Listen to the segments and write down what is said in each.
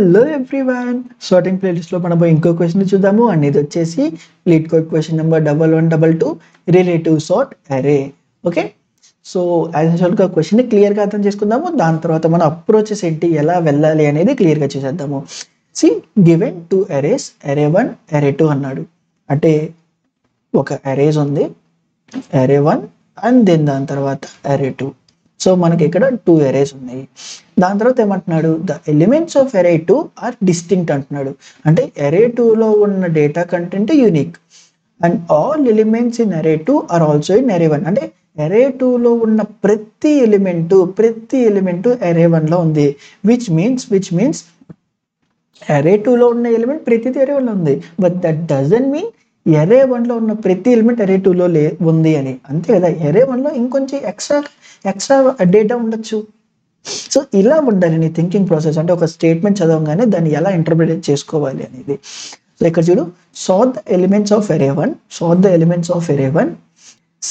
Hello everyone, sorting ప్లేలిస్ట్లో మనం ఇంకో క్వశ్చన్ చూద్దాము. అండ్ ఇది వచ్చేసి lead code question number 1122 relative sort అరే. ఓకే, సో యాజ్ యూజువల్గా క్వశ్చన్ క్లియర్గా అర్థం చేసుకుందాము. దాని తర్వాత మన అప్రోచెస్ ఏంటి, ఎలా వెళ్ళాలి అనేది క్లియర్గా చూసేద్దాము. సి గివెన్ టూ అరేస్, అరే 1 అరే 2 అన్నాడు. అంటే ఒక అరేస్ ఉంది, అరే 1 అండ్ దెన్ దాని తర్వాత అరే 2. సో మనకి ఇక్కడ 2 అరేస్ ఉన్నాయి. దాని తర్వాత ఏమంటున్నాడు, ద ఎలిమెంట్స్ ఆఫ్ అరే 2 ఆర్ డిస్టింక్ట్ అంటున్నాడు. అంటే అరే 2లో ఉన్న data content unique and all elements in అరే 2 ఆర్ ఆల్సో ఇన్ అరే 1. అంటే అరే 2లో ఉన్న ప్రతి ఎలిమెంటు అరే 1లో ఉంది. విచ్ మీన్స్ అరే 2లో ఉన్న ఎలిమెంట్ ప్రతిదీ అరే 1లో ఉంది. బట్ దట్ డజంట్ మీన్ అరే 1లో ఉన్న ప్రతి ఎలిమెంట్ అరే 2లో ఉంది అని. అంతే కదా, అరే 1లో ఇంకొంచెం ఎక్స్ట్రా డేటా ఉండొచ్చు. సో ఇలా ఉండాలి నీ థింకింగ్ ప్రాసెస్. అంటే ఒక స్టేట్మెంట్ చదవగానే దాన్ని ఎలా ఇంటర్ప్రిటేట్ చేసుకోవాలి అనేది. సో ఇక్కడ చూడు, సార్ట్ ద ఎలిమెంట్స్ ఆఫ్ అరే 1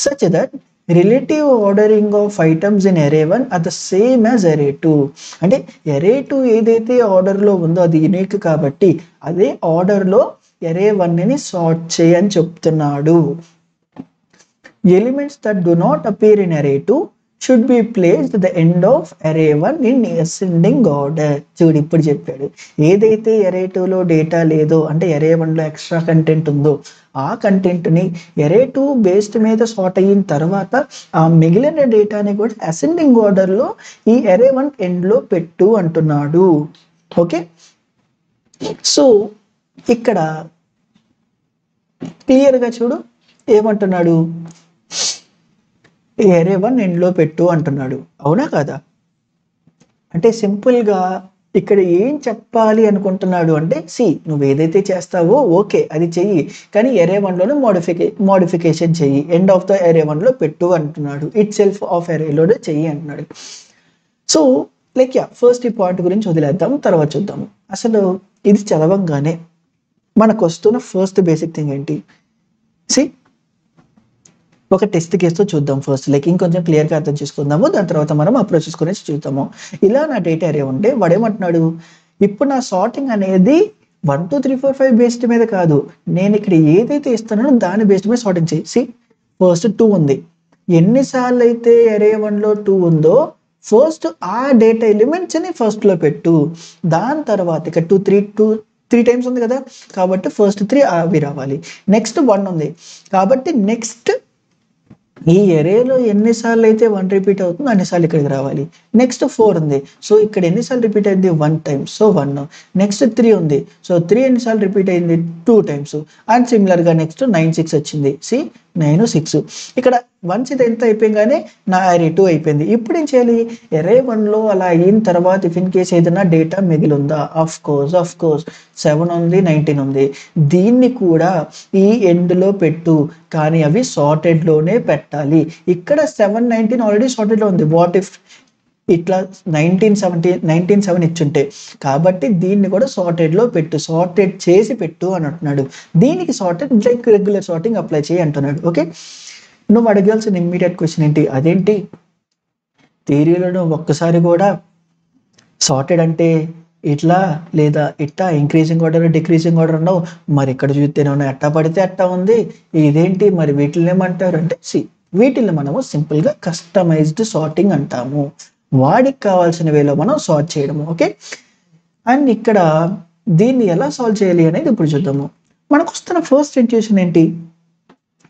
such that relative ordering of items in అరే 1 ఆర్ ద సేమ్ యాజ్ అరే 2. అంటే అరే 2 ఏదైతే ఆర్డర్లో ఉందో అది యూనిక్ కాబట్టి అదే ఆర్డర్లో అరే 1ని సార్ట్ చేయని చెప్తున్నాడు. Elements that do not appear in అరే 2 should be placed at the end of array 1 in ascending order. చూడు ఇప్పుడు చెప్పాడు, ఏదైతే అరే 2లో డేటా లేదో అంటే అరే 1లో ఎక్స్ట్రా కంటెంట్ ఉందో ఆ కంటెంట్ని అరే 2 బేస్డ్ మీద సార్ట్ అయిన తర్వాత ఆ మిగిలిన డేటాని కూడా అసెండింగ్ ఆర్డర్లో ఈ అరే 1 ఎండ్లో పెట్టు అంటున్నాడు. ఓకే, సో ఇక్కడ క్లియర్గా చూడు ఏమంటున్నాడు, అరే 1 ఎండ్లో పెట్టు అంటున్నాడు. అవునా కదా? అంటే సింపుల్గా ఇక్కడ ఏం చెప్పాలి అనుకుంటున్నాడు అంటే, నువ్వు ఏదైతే చేస్తావో ఓకే అది చెయ్యి, కానీ అరే 1లోనే మోడిఫికేషన్ చెయ్యి, ఎండ్ ఆఫ్ ద అరే 1లో పెట్టు అంటున్నాడు. ఇట్ సెల్ఫ్ ఆఫ్ అరేలోనే చెయ్యి అంటున్నాడు. సో ఫస్ట్ ఈ పాయింట్ గురించి వదిలేద్దాం, తర్వాత చూద్దాము. అసలు ఇది చదవంగానే మనకు వస్తున్న ఫస్ట్ బేసిక్ థింగ్ ఏంటి, ఒక టెస్ట్ కేసుతో చూద్దాం. ఫస్ట్ ఇంకొంచెం క్లియర్గా అర్థం చేసుకుందాము. దాని తర్వాత మనం అప్రోచెస్ గురించి చూద్దాము. ఇలా నా డేటా అరే ఉంటే వాడు ఏమంటున్నాడు, ఇప్పుడు నా సార్టింగ్ అనేది 1 2 3 4 5 బేస్డ్ మీద కాదు, నేను ఇక్కడ ఏదైతే ఇస్తున్నానో దాని బేస్డ్ మీద సార్టింగ్ చేసి. ఫస్ట్ 2 ఉంది, ఎన్నిసార్లు అయితే అరే 1లో 2 ఉందో ఫస్ట్ ఆ డేటా ఎలిమెంట్స్ని ఫస్ట్లో పెట్టు. దాని తర్వాత ఇక్కడ 3 టైమ్స్ ఉంది కదా కాబట్టి ఫస్ట్ 3 అవి రావాలి. నెక్స్ట్ 1 ఉంది కాబట్టి నెక్స్ట్ ఈ అరేలో ఎన్నిసార్లు అయితే 1 రిపీట్ అవుతుందో అన్నిసార్లు ఇక్కడికి రావాలి. నెక్స్ట్ 4 ఉంది, సో ఇక్కడ ఎన్నిసార్లు రిపీట్ అయింది 1 టైమ్, సో 1. నెక్స్ట్ 3 ఉంది, సో 3 ఎన్నిసార్లు రిపీట్ అయింది 2 టైమ్స్. అండ్ సిమిలర్గా నెక్స్ట్ 9 6 వచ్చింది, 9 6. ఇక్కడ వన్స్ ఇది ఎంత అయిపోయింగానే నా అరే 2 అయిపోయింది. ఇప్పుడు ఏం చేయాలి, అరే 1లో అలా అయిన తర్వాత ఇఫ్ ఇన్ కేస్ ఏదైనా డేటా మిగిలి ఉందా, ఆఫ్ కోర్స్ 7 ఉంది 19 ఉంది, దీన్ని కూడా ఈ ఎండ్లో పెట్టు, కానీ అవి సార్టెడ్లోనే పెట్టాలి. ఇక్కడ 7 19 ఆల్రెడీ సార్టెడ్లో ఉంది. వాట్ ఇఫ్ ఇట్లా 19 7 ఇచ్చుంటే, కాబట్టి దీన్ని కూడా సార్టెడ్లో పెట్టు, సార్టెడ్ చేసి పెట్టు అని అంటున్నాడు. దీనికి సార్టెడ్ రెగ్యులర్ సార్టింగ్ అప్లై చేయి అంటున్నాడు. ఓకే, నువ్వు అడగాల్సిన ఇమ్మీడియట్ క్వశ్చన్ ఏంటి, అదేంటి థియరీలో నువ్వు ఒక్కసారి కూడా సార్టెడ్ అంటే ఇట్లా లేదా ఇట్టా ఇంక్రీజింగ్ ఆర్డర్ డిక్రీజింగ్ ఆర్డర్ అన్నావు, మరి ఇక్కడ చూస్తేనే ఎట్టా పడితే అట్టా ఉంది, ఇదేంటి మరి వీటిని ఏమంటారు అంటే, వీటిని మనము సింపుల్గా కస్టమైజ్డ్ సార్టింగ్ అంటాము. వాడికి కావాల్సిన వేలో మనం సార్ట్ చేయడము. ఓకే, అండ్ ఇక్కడ దీన్ని ఎలా సాల్వ్ చేయాలి అనేది ఇప్పుడు చూద్దాము. మనకు వస్తున్న ఫస్ట్ ఇంట్యూషన్ ఏంటి,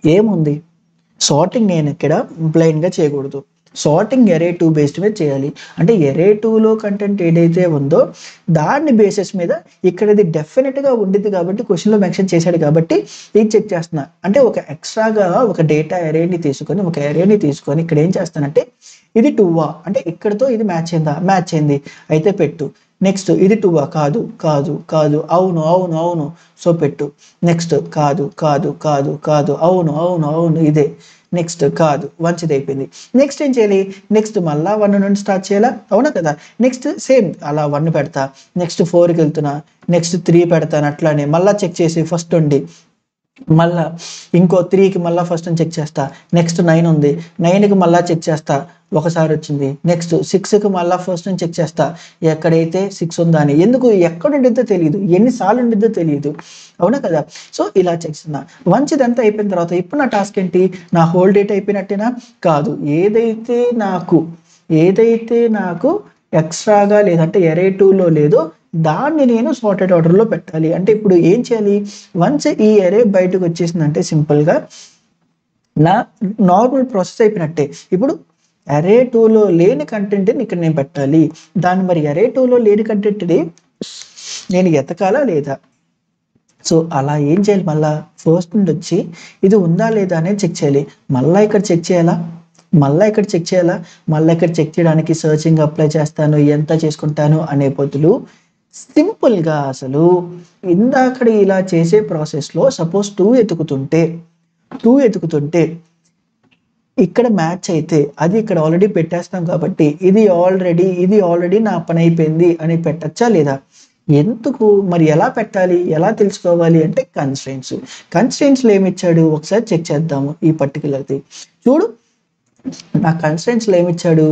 ఏముంది, సార్టింగ్ నేను ఇక్కడ బ్లైండ్గా చేయకూడదు, సార్టింగ్ అరే 2 బేస్డ్ మీద చేయాలి. అంటే అరే 2లో కంటెంట్ ఏదైతే ఉందో దాన్ని బేసిస్ మీద ఇక్కడ ఇది డెఫినెట్గా ఉండిద్ది కాబట్టి క్వశ్చన్లో మెన్షన్ చేశాడు కాబట్టి ఇది చెక్ చేస్తున్నా. అంటే ఒక ఎక్స్ట్రాగా ఒక డేటా అరేని తీసుకొని ఇక్కడ ఏం చేస్తానంటే, ఇది 2 అంటే ఇక్కడతో ఇది మ్యాచ్ అయింది అయితే పెట్టు. నెక్స్ట్ ఇది 2 కాదు అవును సో పెట్టు. నెక్స్ట్ కాదు అవును ఇదే. నెక్స్ట్ కాదు, మంచిది అయిపోయింది. నెక్స్ట్ ఏం చేయాలి, నెక్స్ట్ మళ్ళా 1 నుండి స్టార్ట్ చేయాలా, అవునా కదా? నెక్స్ట్ సేమ్ అలా 1 పెడతా, నెక్స్ట్ 4కి వెళ్తున్నా, నెక్స్ట్ 3 పెడతాను, అట్లానే మళ్ళీ చెక్ చేసి ఫస్ట్ ఉండి మళ్ళా ఇంకో 3కి మళ్ళీ ఫస్ట్ చెక్ చేస్తా, నెక్స్ట్ 9 ఉంది, 9కి మళ్ళీ చెక్ చేస్తా, ఒకసారి వచ్చింది, నెక్స్ట్ 6కి మళ్ళీ ఫస్ట్ చెక్ చేస్తా, ఎక్కడైతే 6 ఉందా అని. ఎందుకు ఎక్కడ ఉండిద్దో తెలియదు, ఎన్నిసార్లు ఉండిద్దో తెలియదు, అవునా కదా. సో ఇలా చేస్తున్నా. వన్స్ ఇదంతా అయిపోయిన తర్వాత ఇప్పుడు నా టాస్క్ ఏంటి, నా హోల్ డేట్ అయిపోయినట్టేనా? కాదు, ఏదైతే నాకు ఎక్స్ట్రాగా లేదంటే ఎరే 2లో లేదో దాన్ని నేను సార్టెడ్ ఆర్డర్లో పెట్టాలి. అంటే ఇప్పుడు ఏం చేయాలి, వన్స్ ఈ ఎరే బయటకు వచ్చేసిందంటే సింపుల్గా నా నార్మల్ ప్రాసెస్ అయిపోయినట్టే. ఇప్పుడు ఎరే 2లో లేని కంటెంట్ని ఇక్కడ నేను పెట్టాలి. దాన్ని మరి ఎరే 2లో లేని కంటెంట్ని నేను ఎతకాలా లేదా? సో అలా ఏం చేయాలి, మళ్ళీ ఫస్ట్ నుండి వచ్చి ఇది ఉందా లేదా అనేది చెక్ చేయాలి. మళ్ళీ ఇక్కడ చెక్ చేయాలా, మళ్ళీ ఇక్కడ చెక్ చేయడానికి సర్చింగ్ అప్లై చేస్తాను, ఎంత చేసుకుంటాను అనే బదులు సింపుల్గా అసలు ఇందాక ఇలా చేసే ప్రాసెస్లో సపోజ్ 2 ఎతుకుతుంటే ఇక్కడ మ్యాచ్ అయితే అది ఇక్కడ ఆల్రెడీ పెట్టేస్తాం కాబట్టి ఇది ఆల్రెడీ నా పని అయిపోయింది అని పెట్టచ్చా లేదా? ఎందుకు మరి, ఎలా పెట్టాలి, ఎలా తెలుసుకోవాలి అంటే కన్స్ట్రెయింట్స్లో ఏమి ఇచ్చాడు ఒకసారి చెక్ చేద్దాము. ఈ పర్టికులర్ది చూడు, నా కన్స్ట్రెయింట్స్లో ఏమి ఇచ్చాడు,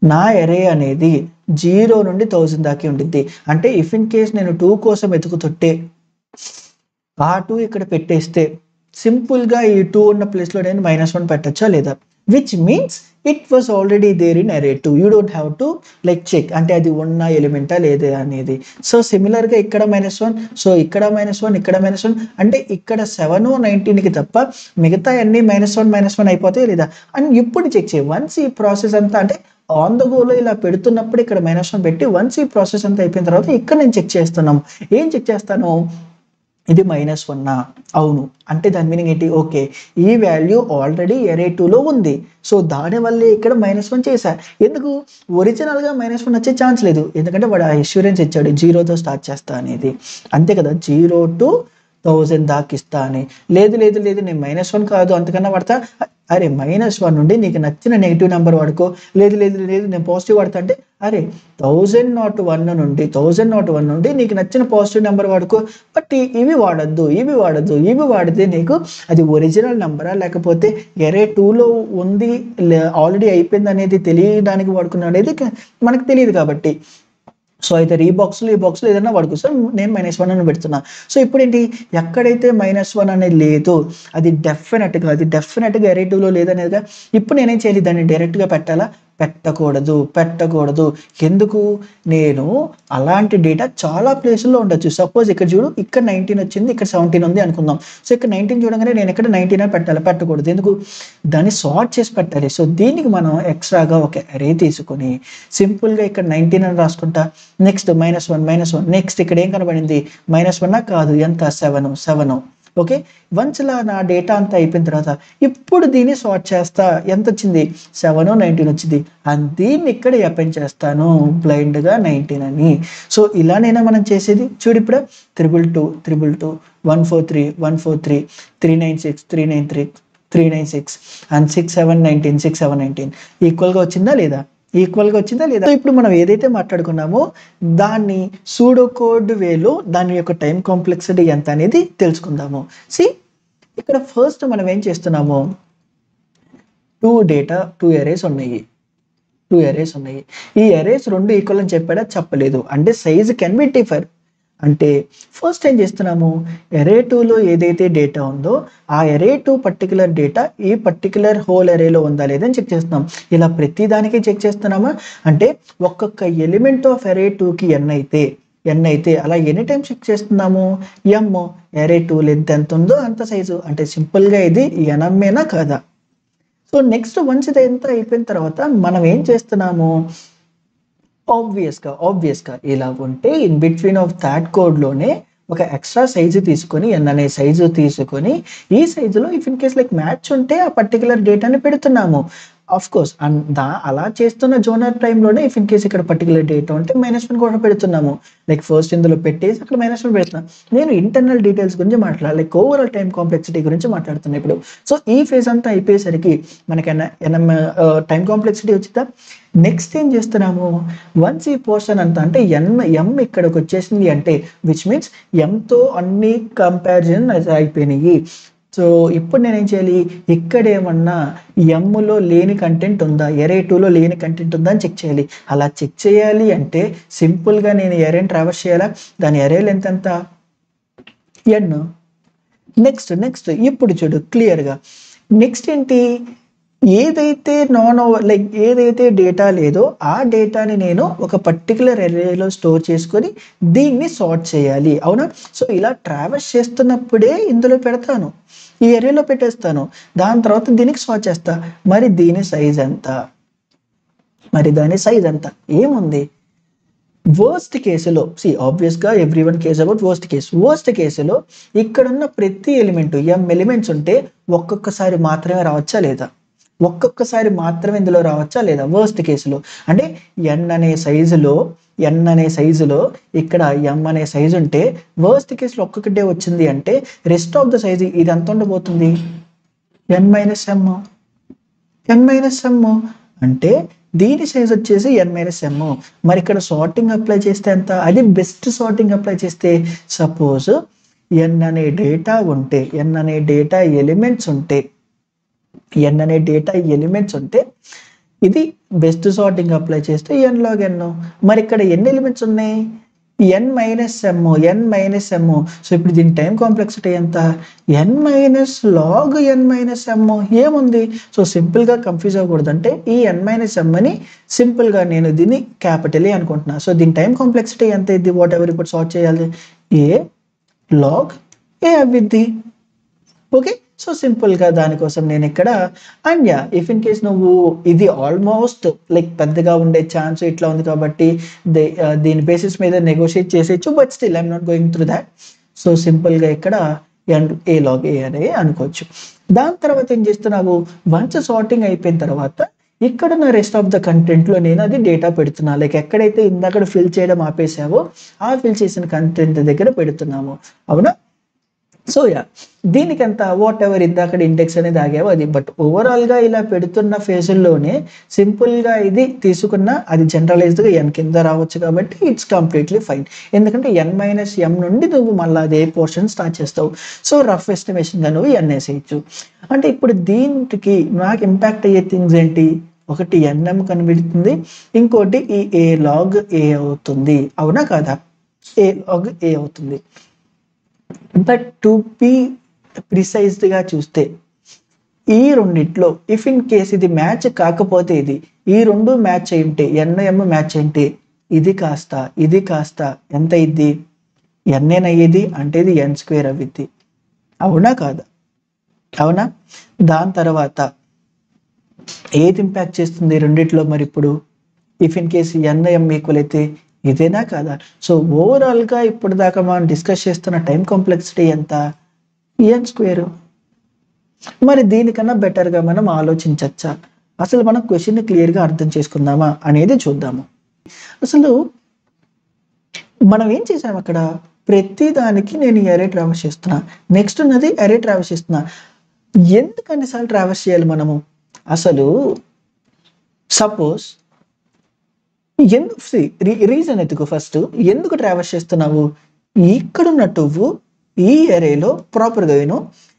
నా ఎరే అనేది 0 నుండి 1000 దాకా ఉండిద్ది. అంటే ఇఫ్ ఇన్ కేస్ నేను 2 కోసం ఎతుకుతుంటే ఆ 2 ఇక్కడ పెట్టేస్తే సింపుల్గా ఈ 2 ఉన్న ప్లేస్లో నేను -1 పెట్టచ్చా లేదా? Which means it was already there in array 2. You don't have to like check అంటే అది ఉన్న ఎలిమెంటా లేదా అనేది. సో సిమిలర్గా ఇక్కడ -1, సో ఇక్కడ -1, ఇక్కడ -1 అంటే ఇక్కడ 7, 19కి తప్ప మిగతా అన్ని -1 అయిపోతాయి లేదా అని ఇప్పుడు చెక్ చేయి. వన్స్ ఈ ప్రాసెస్ అంతా అంటే ఆన్ ద గోలో ఇలా పెడుతున్నప్పుడు ఇక్కడ -1 పెట్టి వన్స్ ఈ ప్రాసెస్ అంతా అయిపోయిన తర్వాత ఇక్కడ నేను చెక్ చేస్తున్నాము. ఏం చెక్ చేస్తాను, ఇది -1 అవును అంటే దాని మీనింగ్ ఏంటి, ఓకే ఈ వాల్యూ ఆల్రెడీ ఎరే 2లో ఉంది, సో దానివల్లే ఇక్కడ -1 చేశా. ఎందుకు, ఒరిజినల్గా -1 వచ్చే ఛాన్స్ లేదు, ఎందుకంటే వాడు ఆ ఇన్సూరెన్స్ ఇచ్చాడు 0తో స్టార్ట్ చేస్తా అనేది, అంతే కదా, 0 to 1000 దాకా ఇస్తా అని. లేదు నేను -1 కాదు అంతకన్నా వాడతా, అరే -1 నుండి నీకు నచ్చిన నెగిటివ్ నెంబర్ వాడుకో, లేదు నేను పాజిటివ్ వాడతా అంటే అరే 1001 నుండి నీకు నచ్చిన పాజిటివ్ నెంబర్ వాడుకో, బట్ ఇవి వాడితే నీకు అది ఒరిజినల్ నెంబరా లేకపోతే ఎరే 2లో ఉంది ఆల్రెడీ అయిపోయింది అనేది తెలియడానికి వాడుకున్నా అనేది మనకు తెలియదు కాబట్టి. సో అయితే ఈ బాక్స్లో ఏదైనా వాడుకో, సార్ నేను -1 అని పెడుతున్నా. సో ఇప్పుడు ఏంటి, ఎక్కడైతే -1 అనేది లేదు అది డెఫినెట్గా ఎరే 2లో లేదనేదిగా. ఇప్పుడు నేనేం చేయాలి, దాన్ని డైరెక్ట్గా పెట్టాలా? పెట్టకూడదు. ఎందుకు, నేను అలాంటి డేటా చాలా ప్లేసుల్లో ఉండొచ్చు. సపోజ్ ఇక్కడ చూడు, ఇక్కడ 19 వచ్చింది, ఇక్కడ 17 ఉంది అనుకుందాం. సో ఇక్కడ 19 చూడగానే నేను ఇక్కడ 19 అని పెట్టకూడదు. ఎందుకు, దాన్ని సార్ట్ చేసి పెట్టాలి. సో దీనికి మనం ఎక్స్ట్రాగా ఒక అరే తీసుకొని సింపుల్గా ఇక్కడ 19 అని రాసుకుంటా. నెక్స్ట్ -1 నెక్స్ట్ ఇక్కడ ఏం కనబడింది, -1 కాదు ఎంత, 7. ఓకే, వన్స్ ఇలా నా డేటా అంతా అయిపోయిన తర్వాత ఇప్పుడు దీన్ని సార్ట్ చేస్తా, ఎంత వచ్చింది 7, 19 వచ్చింది, అండ్ దీన్ని ఇక్కడ అపెండ్ చేస్తాను బ్లైండ్గా 19 అని. సో ఇలానైనా మనం చేసేది. చూడు ఇప్పుడు 222, 143, 396, 396 అండ్ 6719 ఈక్వల్గా వచ్చిందా లేదా? సో ఇప్పుడు మనం ఏదైతే మాట్లాడుకున్నామో దాన్ని సూడో కోడ్ వేలో దాని యొక్క టైం కాంప్లెక్సిటీ ఎంత అనేది తెలుసుకుందాము. ఇక్కడ ఫస్ట్ మనం ఏం చేస్తున్నాము, 2 అరేస్ ఉన్నాయి. ఈ అరేస్ 2 ఈక్వల్ అని చెప్పలేదు అంటే సైజ్ కెన్ బి డిఫర్. అంటే ఫస్ట్ ఏం చేస్తున్నాము, ఎరే 2లో ఏదైతే డేటా ఉందో ఆ ఎరే 2 పర్టికులర్ డేటా ఈ పర్టికులర్ హోల్ ఎరేలో ఉందా లేదని చెక్ చేస్తున్నాం. ఇలా ప్రతి దానికి చెక్ చేస్తున్నామా అంటే ఒక్కొక్క ఎలిమెంట్ ఆఫ్ ఎరే 2కి n అయితే అలా ఎనీ టైం చెక్ చేస్తున్నాము. ఎరే 2 లెంత్ ఎంత ఉందో అంత సైజు, అంటే సింపుల్గా ఇది nమేనా కాదా. సో నెక్స్ట్ వన్స్ ఇది ఎంత అయిపోయిన తర్వాత మనం ఏం చేస్తున్నాము, ఆబ్వియస్గా ఇలా ఉంటే ఇన్ బిట్వీన్ ఆఫ్ దాట్ కోడ్లోనే ఒక ఎక్స్ట్రా సైజు తీసుకొని n అనే సైజు తీసుకొని ఈ సైజులో if in case like match ఉంటే ఆ పర్టికులర్ డేటాని పెడుతున్నాము. ఆఫ్ కోర్స్ అలా చేస్తున్న జోనర్ టైంలోనే ఇఫ్ ఇన్ కేస్ ఇక్కడ పర్టికులర్ డేటా ఉంటే -1 కూడా పెడుతున్నాము. లైక్ ఫస్ట్ ఇందులో పెట్టేసి అక్కడ -1 పెడుతున్నాం. నేను ఇంటర్నల్ డీటెయిల్స్ గురించి మాట్లాడాలి, లైక్ ఓవరాల్ టైం కాంప్లెక్సిటీ గురించి మాట్లాడుతున్నా ఇప్పుడు. సో ఈ ఫేజ్ అంతా అయిపోయేసరికి మనకి టైం కాంప్లెక్సిటీ వచ్చిందా. నెక్స్ట్ ఏం చేస్తున్నాము, వన్స్ ఈ పోర్షన్ అంతా అంటే ఎం ఇక్కడికి వచ్చేసింది అంటే విచ్ మీన్స్ ఎంతో అన్ని కంపారిజన్ అయిపోయినాయి. సో ఇప్పుడు నేనేం చేయాలి, ఇక్కడ ఏమన్నా ఎమ్లో లేని కంటెంట్ ఉందా, ఎరే 2లో లేని కంటెంట్ ఉందా అని చెక్ చేయాలి. అలా చెక్ చేయాలి అంటే సింపుల్గా నేను ఎరేని ట్రావర్స్ చేయాలా, దాని ఎరే లెంత్ ఎంత n. నెక్స్ట్ ఇప్పుడు చూడు క్లియర్గా. నెక్స్ట్ ఏంటి, ఏదైతే ఏదైతే డేటా లేదో ఆ డేటాని నేను ఒక పర్టికులర్ ఎరేలో స్టోర్ చేసుకొని దీన్ని సార్ట్ చేయాలి, అవునా. సో ఇలా ట్రావర్స్ చేస్తున్నప్పుడే ఇందులో పెడతాను, ఈ ఎరేలో పెట్టేస్తాను. దాని తర్వాత దీనికి సార్ట్ చేస్తా. మరి దీని సైజ్ ఎంత, ఏముంది వర్స్ట్ కేసులో, ఆబ్వియస్గా ఎవ్రీవన్ కేర్స్ అబౌట్ వర్స్ట్ కేసులో ఇక్కడున్న ప్రతి ఎలిమెంట్ m ఎలిమెంట్స్ ఉంటే ఒక్కొక్కసారి మాత్రమే రావచ్చా లేదా, ఒక్కొక్కసారి మాత్రమే ఇందులో రావచ్చా లేదా వర్స్ట్ కేసులో. అంటే n అనే సైజులో ఇక్కడ m అనే సైజు ఉంటే వర్స్ట్ కేసులో ఒక్కొక్కటే వచ్చింది అంటే రెస్ట్ ఆఫ్ ద సైజు ఇది ఎంత ఉండబోతుంది, n - m అంటే దీని సైజ్ వచ్చేసి n - m. మరి ఇక్కడ సార్టింగ్ అప్లై చేస్తే ఎంత, అది బెస్ట్ సార్టింగ్ అప్లై చేస్తే సపోజ్ n అనే డేటా ఉంటే, n అనే డేటా ఎలిమెంట్స్ ఉంటే ఇది బెస్ట్ సార్టింగ్ అప్లై చేస్తే n log n. మరి ఇక్కడ ఎన్ని ఎలిమెంట్స్ ఉన్నాయి, n - m. సో ఇప్పుడు దీని టైం కాంప్లెక్సిటీ ఎంత, n - log n - m. ఏముంది, సో సింపుల్గా కన్ఫ్యూజ్ అవ్వకూడదు అంటే ఈ n - m అని సింపుల్గా నేను దీన్ని క్యాపిటల్ ఏ అనుకుంటున్నా. సో దీని టైం కాంప్లెక్సిటీ ఎంత ఇది, వాట్ ఎవర్ ఇప్పుడు సార్ట్ చేయాలి, a log a అవ్విద్ది. ఓకే, సో సింపుల్గా దానికోసం నేను ఇక్కడ అండ్ ఇఫ్ ఇన్ కేస్ నువ్వు ఇది ఆల్మోస్ట్ లైక్ పెద్దగా ఉండే ఛాన్స్ ఇట్లా ఉంది కాబట్టి దీని బేసిస్ మీద నెగోషియేట్ చేసేయచ్చు, but still I'm not going through that. So సింపుల్గా ఇక్కడ a log a అనే అనుకోవచ్చు. దాని తర్వాత ఏం చేస్తున్నావు, వన్స్ సార్టింగ్ అయిపోయిన తర్వాత ఇక్కడ నా రెస్ట్ ఆఫ్ ద కంటెంట్లో నేను అది డేటా పెడుతున్నా, లైక్ ఎక్కడైతే ఇందాక ఫిల్ చేయడం ఆపేసావో ఆ ఫిల్ చేసిన కంటెంట్ దగ్గర పెడుతున్నాము, అవునా. సో దీనికంతా వాట్ ఎవర్ ఇందాక ఇండెక్స్ అనేది ఆగావో అది. బట్ ఓవరాల్గా ఇలా పెడుతున్న ఫేజుల్లోనే సింపుల్గా ఇది తీసుకున్న అది జనరలైజ్డ్గా n కింద రావచ్చు కాబట్టి ఇట్స్ కంప్లీట్లీ ఫైన్. ఎందుకంటే n - m నుండి నువ్వు మళ్ళీ అదే పోర్షన్ స్టార్ట్ చేస్తావు. సో రఫ్ ఎస్టిమేషన్గా నువ్వు n వేసేయచ్చు. అంటే ఇప్పుడు దీనికి నాకు ఇంపాక్ట్ అయ్యే థింగ్స్ ఏంటి, ఒకటి nm కనిపిస్తుంది, ఇంకోటి ఈ a log a అవుతుంది, అవునా కాదా, a log a అవుతుంది. బట్ టు బి ప్రిసైజ్డ్గా చూస్తే ఈ రెండిట్లో ఇఫ్ ఇన్ కేస్ ఇది మ్యాచ్ కాకపోతే ఈ రెండు మ్యాచ్ అయి ఉంటే n m మ్యాచ్ అయింటే ఇది కాస్త ఎంత అయ్యిద్ది, n అయ్యేది అంటే ఇది n² అవ్విద్ది, అవునా కాదా, అవునా. దాని తర్వాత ఏది ఇంపాక్ట్ చేస్తుంది రెండిట్లో, మరి ఇప్పుడు if in case n m equal అయితే ఇదేనా కాదా. సో ఓవరాల్గా ఇప్పుడు దాకా మనం డిస్కస్ చేస్తున్న టైం కాంప్లెక్సిటీ ఎంత, n². మరి దీనికన్నా బెటర్గా మనం ఆలోచించచ్చా, అసలు మనం క్వశ్చన్ని క్లియర్గా అర్థం చేసుకుందామా అనేది చూద్దాము. అసలు మనం ఏం చేసాం అక్కడ, ప్రతి దానికి నేను ఎరే ట్రావర్స్ చేస్తున్నా, నెక్స్ట్ ఉన్నది ఎరే ట్రావర్స్ చేస్తున్నా. ఎందుకు అన్నిసార్లు ట్రావర్స్ చేయాలి మనము, అసలు సపోజ్ రీజన్ ఎత్తుకు ఫస్ట్ ఎందుకు ట్రావర్స్ చేస్తున్నావు, ఇక్కడున్న టూవు ఈ ఎరేలో ప్రాపర్గా విను,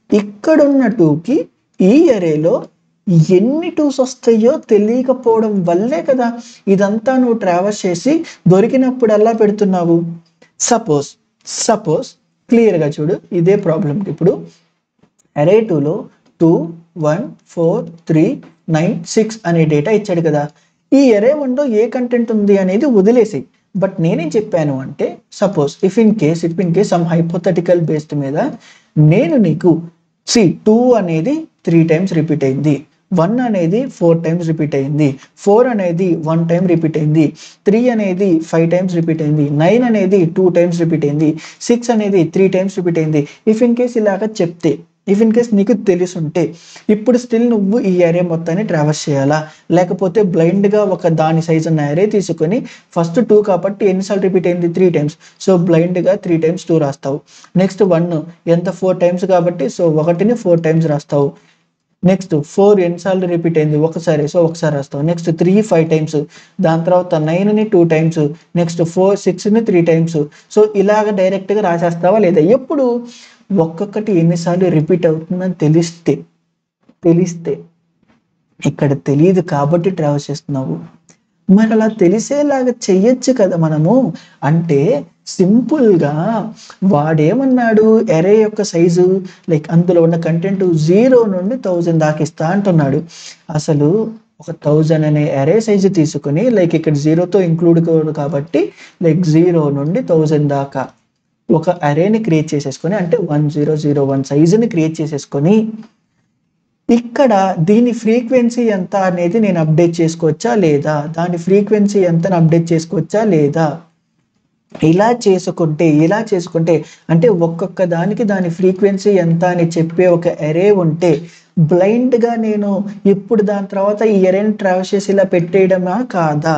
ఇక్కడున్న టూకి ఈ ఎరేలో ఎన్ని టూస్ వస్తాయో తెలియకపోవడం వల్లే కదా ఇదంతా నువ్వు ట్రావర్స్ చేసి దొరికినప్పుడల్లా పెడుతున్నావు. సపోజ్ క్లియర్గా చూడు, ఇదే ప్రాబ్లం. ఇప్పుడు ఎరే 2లో 2, 1, 4, 3, 9, 6 అనే డేటా ఇచ్చాడు కదా, ఈ ఎరే 1లో ఏ కంటెంట్ ఉంది అనేది వదిలేసి. బట్ నేనేం చెప్పాను అంటే suppose if in case some hypothetical based మీద నేను నీకు 2 అనేది 3 టైమ్స్ రిపీట్ అయింది, 1 అనేది 4 టైమ్స్ రిపీట్ అయింది, 4 అనేది 1 టైం రిపీట్ అయింది, 3 అనేది 5 టైమ్స్ రిపీట్ అయింది, 9 అనేది 2 టైమ్స్ రిపీట్ అయింది, 6 అనేది 3 టైమ్స్ రిపీట్ అయింది. ఇఫ్ ఇన్ కేస్ ఇలాగా చెప్తే ఇఫ్ ఇన్ కేస్ నీకు తెలుసుంటే. ఇప్పుడు స్టిల్ నువ్వు ఈ అరే మొత్తాన్ని ట్రావర్స్ చేయాలా, లేకపోతే బ్లైండ్గా ఒక దాని సైజ్ ఉన్న అరే తీసుకొని ఫస్ట్ 2 కాబట్టి ఎన్నిసార్లు రిపీట్ అయింది 3 టైమ్స్. సో బ్లైండ్గా 3 టైమ్స్ 2 రాస్తావు. నెక్స్ట్ 1 ఎంత 4 టైమ్స్ కాబట్టి సో 1ని 4 టైమ్స్ రాస్తావు. నెక్స్ట్ 4 ఎన్నిసార్లు రిపీట్ అయింది ఒకసారి, సో ఒకసారి రాస్తావు. నెక్స్ట్ 3 5 టైమ్స్, దాని తర్వాత 9ని 2 టైమ్స్, నెక్స్ట్ 4 6ని 3 టైమ్స్. సో ఇలాగ డైరెక్ట్గా రాసేస్తావా లేదా? ఎప్పుడు ఒక్కొక్కటి ఎన్నిసార్లు రిపీట్ అవుతుందని తెలిస్తే ఇక్కడ తెలియదు కాబట్టి ట్రావెల్ చేస్తున్నావు. మరి అలా తెలిసేలాగా చెయ్యొచ్చు కదా మనము. అంటే సింపుల్గా వాడేమన్నాడు, ఎరే యొక్క సైజు లైక్ అందులో ఉన్న కంటెంట్ 0 నుండి 1000 దాకా ఇస్తా అంటున్నాడు. అసలు ఒక 1000 అనే ఎరే సైజు తీసుకుని లైక్ ఇక్కడ 0తో ఇంక్లూడ్ కాబట్టి లైక్ 0 నుండి 1000 దాకా ఒక అరేని క్రియేట్ చేసేసుకొని, అంటే 1001 సైజుని క్రియేట్ చేసేసుకొని ఇక్కడ దీని ఫ్రీక్వెన్సీ ఎంత అనేది నేను అప్డేట్ చేసుకోవచ్చా లేదా, దాని ఫ్రీక్వెన్సీ ఎంత అప్డేట్ చేసుకోవచ్చా లేదా. ఇలా చేసుకుంటే అంటే ఒక్కొక్క దానికి దాని ఫ్రీక్వెన్సీ ఎంత అని చెప్పే ఒక అరే ఉంటే బ్లైండ్గా నేను ఇప్పుడు దాని తర్వాత ఈ అరేని ట్రావెల్ చేసి ఇలా పెట్టేయడమా కాదా?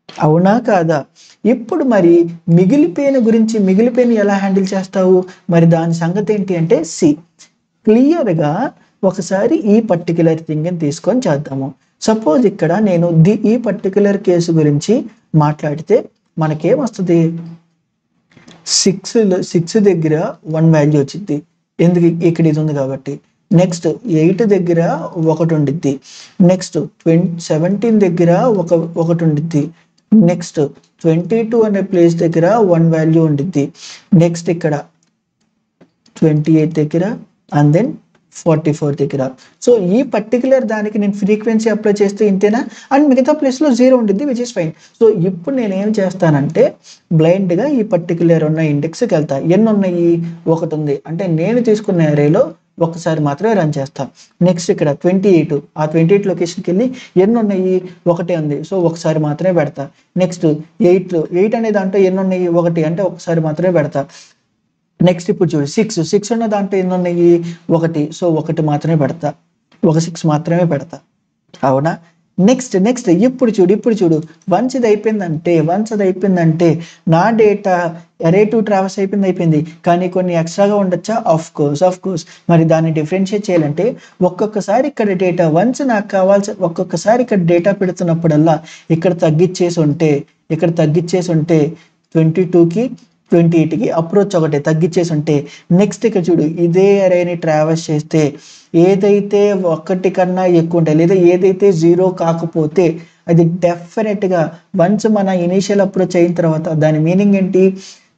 అవునా కాదా? ఇప్పుడు మరి మిగిలిపోయిన ఎలా హ్యాండిల్ చేస్తావు? మరి దాని సంగతి ఏంటి అంటే క్లియర్గా ఒకసారి ఈ పర్టికులర్ థింగ్ని తీసుకొని చేద్దాము. సపోజ్ ఇక్కడ నేను ఈ పర్టికులర్ కేసు గురించి మాట్లాడితే మనకేమొస్తుంది, 6 దగ్గర 1 వాల్యూ వచ్చింది, ఎందుకు ఇక్కడ ఇది ఉంది కాబట్టి. నెక్స్ట్ 8 దగ్గర 1 ఉండిద్ది, నెక్స్ట్ 17 దగ్గర ఒకటి ఉండిద్ది, నెక్స్ట్ 22 అనే ప్లేస్ దగ్గర 1 వాల్యూ ఉండిద్ది, నెక్స్ట్ ఇక్కడ 28 దగ్గర అండ్ దెన్ 44 దగ్గర. సో ఈ పర్టికులర్ దానికి నేను ఫ్రీక్వెన్సీ అప్లై చేస్తే ఇంతేనా, అండ్ మిగతా ప్లేస్లో 0 ఉండిద్ది విచ్ ఇస్ ఫైన్. సో ఇప్పుడు నేను ఏం చేస్తానంటే బ్లైండ్గా ఈ పర్టికులర్ ఉన్న ఇండెక్స్కి వెళ్తా. ఎన్ని ఉన్నాయి, 1 ఉంది, అంటే నేను తీసుకున్న అరేలో ఒకసారి మాత్రమే రన్ చేస్తాను. నెక్స్ట్ ఇక్కడ 28, ఆ 28 లొకేషన్కి వెళ్ళి ఎన్ని ఉన్నాయి, 1 ఉంది, సో ఒకసారి మాత్రమే పెడతా. నెక్స్ట్ 8 అనే దాంట్లో ఎన్ని ఉన్నాయి, 1, అంటే ఒకసారి మాత్రమే పెడతా. నెక్స్ట్ ఇప్పుడు చూడు 6 ఉన్న దాంట్లో ఎన్ని ఉన్నాయి, 1, సో 1 మాత్రమే పెడతా, 6 మాత్రమే పెడతా. అవునా? నెక్స్ట్ ఇప్పుడు చూడు వన్స్ అది అయిపోయిందంటే నా డేటా అరే 2 ట్రావెల్స్ అయిపోయింది, కానీ కొన్ని ఎక్స్ట్రాగా ఉండొచ్చా? Of course. మరి దాన్ని డిఫరెన్షియేట్ చేయాలంటే ఒక్కొక్కసారి ఇక్కడ డేటా వన్స్ నాకు కావాల్సి ఒక్కొక్కసారి ఇక్కడ డేటా పెడుతున్నప్పుడల్లా ఇక్కడ తగ్గించేసి ఉంటే 22కి 28కి అప్రోచ్ ఒకటే తగ్గించేసి ఉంటే, నెక్స్ట్ ఇక్కడ చూడు ఇదే అరేని ట్రావెల్స్ చేస్తే ఏదైతే 1 కన్నా ఎక్కువ ఉంటాయి లేదా ఏదైతే 0 కాకపోతే అది డెఫినెట్గా వన్స్ మన ఇనీషియల్ అప్రోచ్ అయిన తర్వాత దాని మీనింగ్ ఏంటి,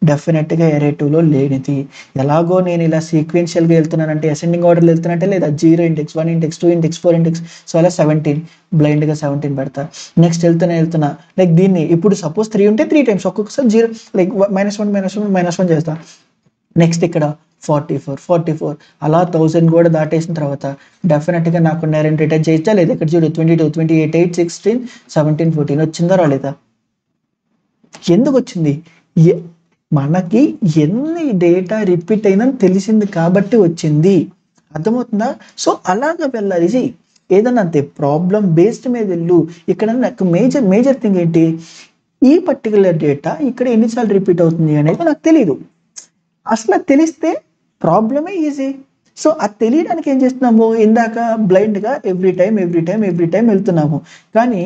డెఫినెట్గా అరే 2లో లేనిది. ఎలాగో నేను ఇలా సీక్వెన్షియల్గా వెళ్తున్నానంటే అసెండింగ్ ఆర్డర్లో వెళ్తున్నట్టే లేదా 0 index 1 index 2 index 4 index, so అలా 17 బ్లైండ్గా 17 పెడతా. నెక్స్ట్ వెళ్తున్నా లైక్ దీన్ని ఇప్పుడు సపోజ్ 3 ఉంటే 3 టైమ్స్ ఒక్కొక్కసారి 0 లైక్ -1 చేస్తా. నెక్స్ట్ ఇక్కడ 44 అలా 1000 కూడా దాటేసిన తర్వాత డెఫినెట్గా నాకు నేరేట్ రిటర్న్ చేయొచ్చా లేదా? ఇక్కడ చూడు 22 28 8 16 17 14 వచ్చిందా రాలేదా? ఎందుకు వచ్చింది? మనకి ఎన్ని డేటా రిపీట్ అయిందని తెలిసింది కాబట్టి వచ్చింది. అర్థమవుతుందా? సో అలాగా వెళ్ళాలి. ఏదన్నా అంతే ప్రాబ్లం బేస్డ్ మీద వెళ్ళు. ఇక్కడ నాకు మేజర్ థింగ్ ఏంటి, ఈ పర్టికులర్ డేటా ఇక్కడ ఎన్నిసార్లు రిపీట్ అవుతుంది అనేది నాకు తెలియదు. అసలు తెలిస్తే ప్రాబ్లమే ఈజీ. సో అది తెలియడానికి ఏం చేస్తున్నాము, ఇందాక బ్లైండ్గా ఎవ్రీ టైం వెళ్తున్నాము. కానీ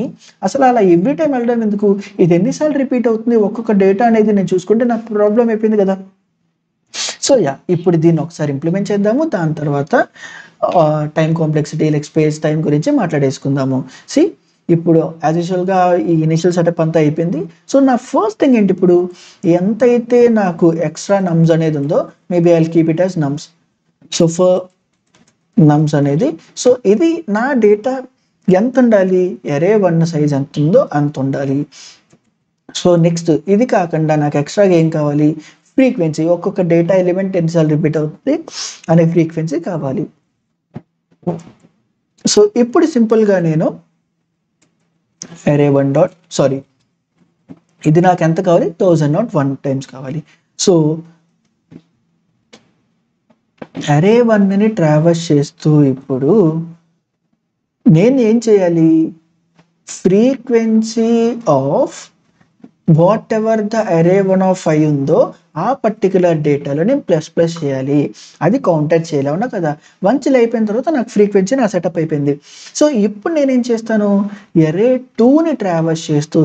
అసలు అలా ఎవ్రీ టైం వెళ్ళడం ఎందుకు, ఇది ఎన్నిసార్లు రిపీట్ అవుతుంది ఒక్కొక్క డేటా అనేది నేను చూసుకుంటే నాకు ప్రాబ్లం అయిపోయింది కదా. సో ఇప్పుడు దీన్ని ఒకసారి ఇంప్లిమెంట్ చేద్దాము, దాని తర్వాత time complexity like space time గురించి మాట్లాడేసుకుందాము. ఇప్పుడు యాజ్ యూజువల్గా ఈ ఇనిషియల్ సెటప్ అంతా అయిపోయింది. సో నా ఫస్ట్ థింగ్ ఏంటి, ఇప్పుడు ఎంతైతే నాకు ఎక్స్ట్రా నమ్స్ అనేది ఉందో maybe I will keep it as నమ్స్. So for నమ్స్ అనేది, సో ఇది నా డేటా ఎంత ఉండాలి, అరే 1 సైజ్ ఎంత ఉందో అంత ఉండాలి. సో నెక్స్ట్ ఇది కాకుండా నాకు ఎక్స్ట్రాగా ఏం కావాలి, ఫ్రీక్వెన్సీ, ఒక్కొక్క డేటా ఎలిమెంట్ ఎన్నిసార్లు రిపీట్ అవుతుంది అనే ఫ్రీక్వెన్సీ కావాలి. సో ఇప్పుడు సింపుల్గా నేను array1 ఇది నాకు ఎంత కావాలి, 1001 టైమ్స్ కావాలి. సో అరే 1ని ట్రావర్స్ చేస్తూ ఇప్పుడు నేను ఏం చేయాలి, frequency of what ever the అరే 1 ఆఫ్ 5 ఉందో ఆ పర్టికులర్ డేటాలో నేను ప్లస్ ప్లస్ చేయాలి. అది కౌంటర్ చేయాలి, అవునా కదా. వన్స్ ఇలా అయిపోయిన తర్వాత నాకు ఫ్రీక్వెన్సీ నా సెటప్ అయిపోయింది. సో ఇప్పుడు నేనేం చేస్తాను, అరే 2ని ట్రావర్స్ చేస్తూ